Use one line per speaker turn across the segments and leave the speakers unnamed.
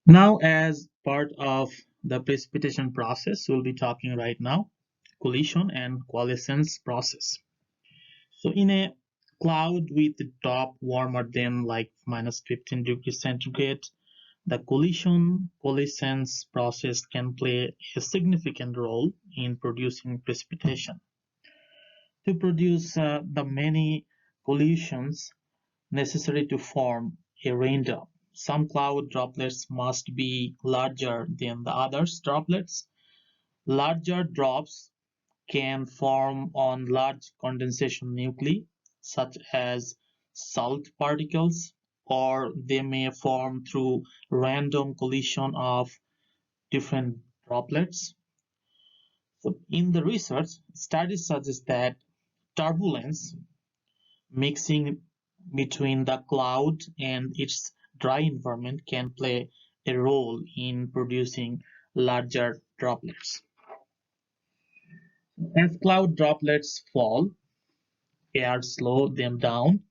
Now, as part of the precipitation process, we'll be talking right now collision and coalescence process. So, in a cloud with the top warmer than like minus 15 degrees centigrade, the collision coalescence process can play a significant role in producing precipitation. To produce the many collisions necessary to form a raindrop, some cloud droplets must be larger than the others droplets. Larger drops can form on large condensation nuclei, such as salt particles, or they may form through random collision of different droplets. So in the research, studies suggest that turbulence mixing between the cloud and its dry environment can play a role in producing larger droplets. As cloud droplets fall, air slows them down.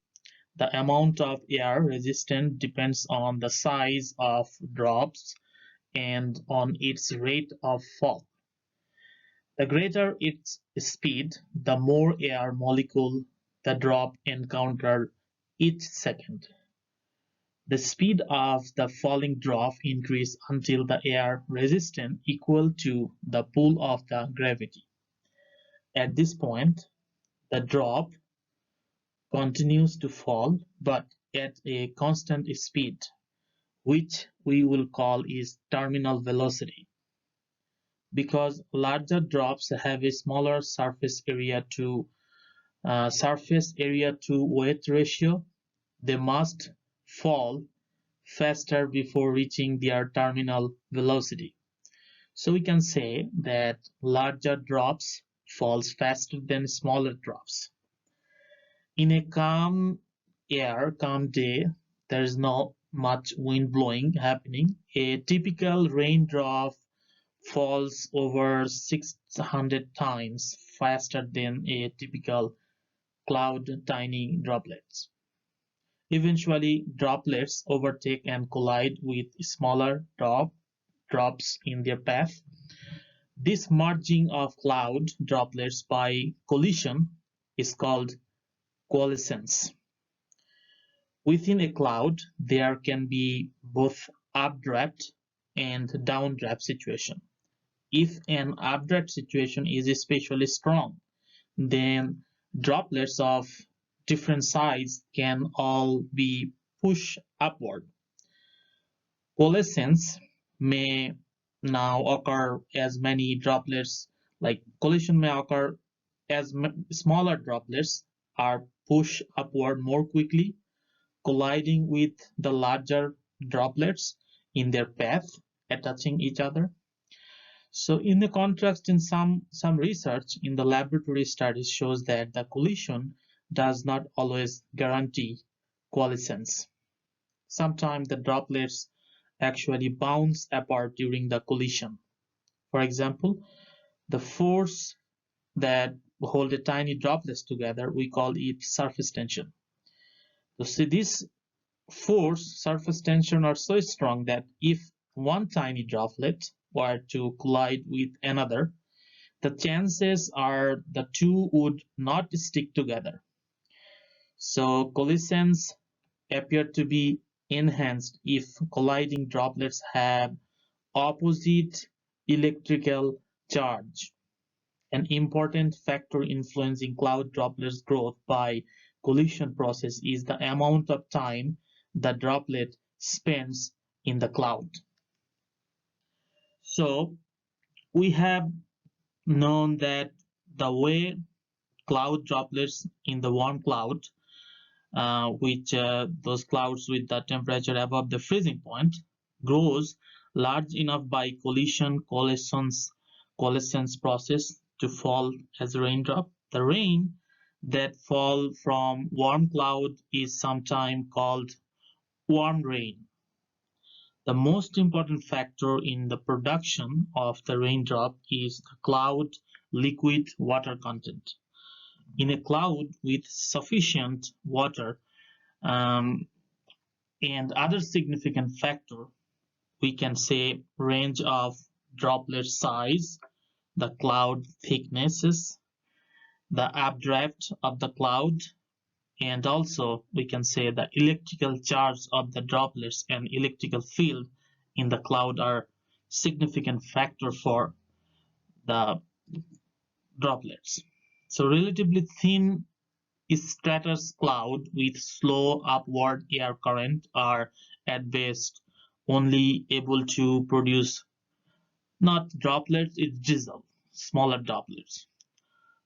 The amount of air resistant depends on the size of drops and on its rate of fall. The greater its speed, the more air molecule the drop encounters each second. The speed of the falling drop increases until the air resistance equal to the pull of the gravity. At this point, the drop continues to fall, but at a constant speed, which we will call is terminal velocity. Because larger drops have a smaller surface area to weight ratio, they must fall faster before reaching their terminal velocity. So we can say that larger drops falls faster than smaller drops. In a calm day, there is not much wind blowing happening. A typical raindrop falls over 600 times faster than a typical cloud tiny droplets. Eventually, droplets overtake and collide with smaller drops in their path. This merging of cloud droplets by collision is called coalescence. Within a cloud, there can be both updraft and downdraft situation. If an updraft situation is especially strong, then droplets of different size can all be pushed upward. Coalescence may now occur as many droplets, like collision may occur as smaller droplets are pushed upward more quickly, colliding with the larger droplets in their path, touching each other. So in the contrast, in some research in the laboratory studies shows that the collision does not always guarantee coalescence. Sometimes the droplets actually bounce apart during the collision. For example, the force that hold the tiny droplets together, we call it surface tension. So see, this force, surface tension are so strong that if one tiny droplet were to collide with another, the chances are the two would not stick together. So coalescence appear to be enhanced if colliding droplets have opposite electrical charge. An important factor influencing cloud droplets growth by collision process is the amount of time the droplet spends in the cloud. So we have known that the way cloud droplets in the warm cloud, which those clouds with the temperature above the freezing point, grows large enough by coalescence process to fall as a raindrop. The rain that fall from warm cloud is sometimes called warm rain. The most important factor in the production of the raindrop is the cloud liquid water content. In a cloud with sufficient water, and other significant factor we can say range of droplet size, the cloud thicknesses, the updraft of the cloud, and also we can say the electrical charge of the droplets and electrical field in the cloud are significant factor for the droplets. So relatively thin stratus cloud with slow upward air current are at best only able to produce not droplets, it's drizzle, smaller droplets.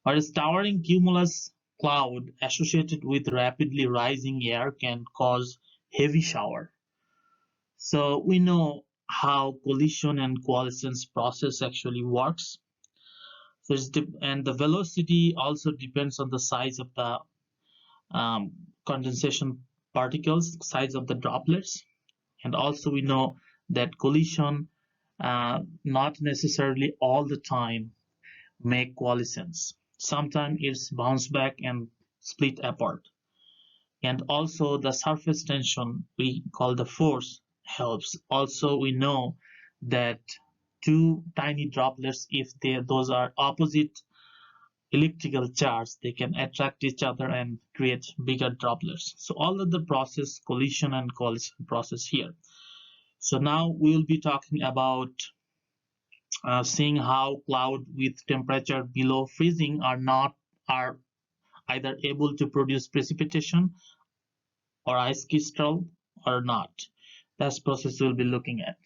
Whereas towering cumulus cloud associated with rapidly rising air can cause heavy shower. So we know how collision and coalescence process actually works. So and the velocity also depends on the size of the condensation particles, size of the droplets. And also we know that collision not necessarily all the time make coalescence. Sometimes it's bounce back and split apart. And also the surface tension we call the force helps. Also we know that two tiny droplets, if those are opposite electrical charge, they can attract each other and create bigger droplets. So all of the process, collision and coalescence process here. So now we'll be talking about seeing how cloud with temperature below freezing are either able to produce precipitation or ice crystal or not. That's process we'll be looking at.